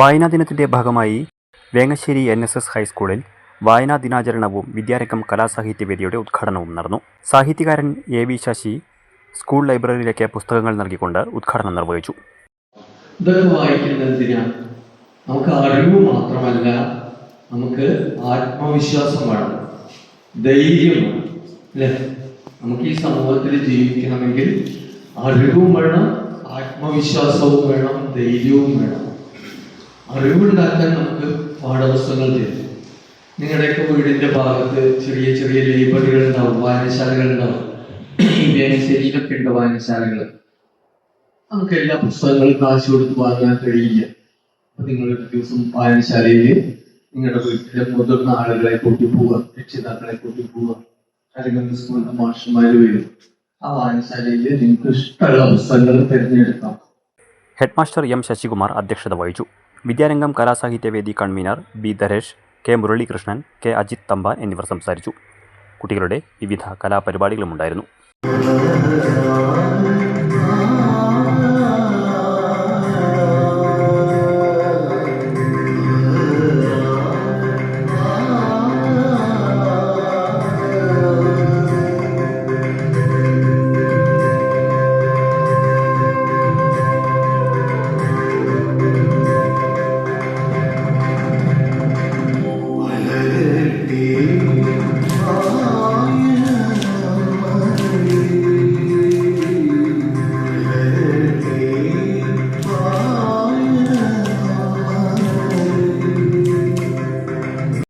വായനാ ദിനത്തിൻ്റെ ഭാഗമായി വേങ്ങശ്ശേരി NSS ഹൈസ്കൂളിൽ വായനാ ദിനാചരണവും വിദ്യാരംഗം കലാസാഹിത്യവേദിയുടെ ഉദ്ഘാടനവും നടന്നു. സാഹിത്യകാരൻ AV ശശി സ്കൂൾ ലൈബ്രറിയിലേക്ക് പുസ്തകങ്ങൾ നൽകിക്കൊണ്ട് ഉദ്ഘാടനം നിർവഹിച്ചു. ഇതൊക്കെ വായിക്കുന്നതിനാണ് നമുക്ക് അറിവ് മാത്രമല്ല, നമുക്ക് ആത്മവിശ്വാസം വേണം, ധൈര്യം വേണം, അല്ലേ? നമുക്ക് ഈ സമൂഹത്തിൽ ജീവിക്കണമെങ്കിൽ അറിവും വേണം, ആത്മവിശ്വാസവും വേണം, ധൈര്യവും വേണം. അറിവുണ്ടാക്കാൻ നമുക്ക് പാഠപുസ്തകങ്ങൾ തരും. നിങ്ങളുടെയൊക്കെ വീടിൻ്റെ ഭാഗത്ത് ചെറിയ ചെറിയ ലൈബ്രറികൾ ഉണ്ടാവും, വായനശാലകൾ ഉണ്ടാവും. വേങ്ങശ്ശേരിയിലൊക്കെ ഉണ്ട് വായനശാലകൾ. നമുക്ക് എല്ലാ പുസ്തകങ്ങളും കാശ് കൊടുത്ത് വാങ്ങാൻ കഴിയില്ല. അപ്പൊ നിങ്ങൾ ഒരു ദിവസം വായനശാലയിൽ നിങ്ങളുടെ വീട്ടിലെ മുതിർന്ന ആളുകളെ കൂട്ടി പോവുക, രക്ഷിതാക്കളെ കൂട്ടി പോവുക, അല്ലെങ്കിൽ സ്കൂളിലെ മാഷന്മാർ വരും. ആ വായനശാലയിൽ നിങ്ങൾക്ക് ഇഷ്ടമുള്ള പുസ്തകങ്ങൾ തിരഞ്ഞെടുക്കാം. ഹെഡ് മാസ്റ്റർ M ശശികുമാർ അധ്യക്ഷത വഹിച്ചു. Vidyarangam Kalasahithyavedi convener B Dharesh, K Muralikrishnan, K Ajith Thampan എന്നിവർ സംസാരിച്ചു. കുട്ടികളുടെ വിവിധ കലാപരിപാടികളുമുണ്ടായിരുന്നു.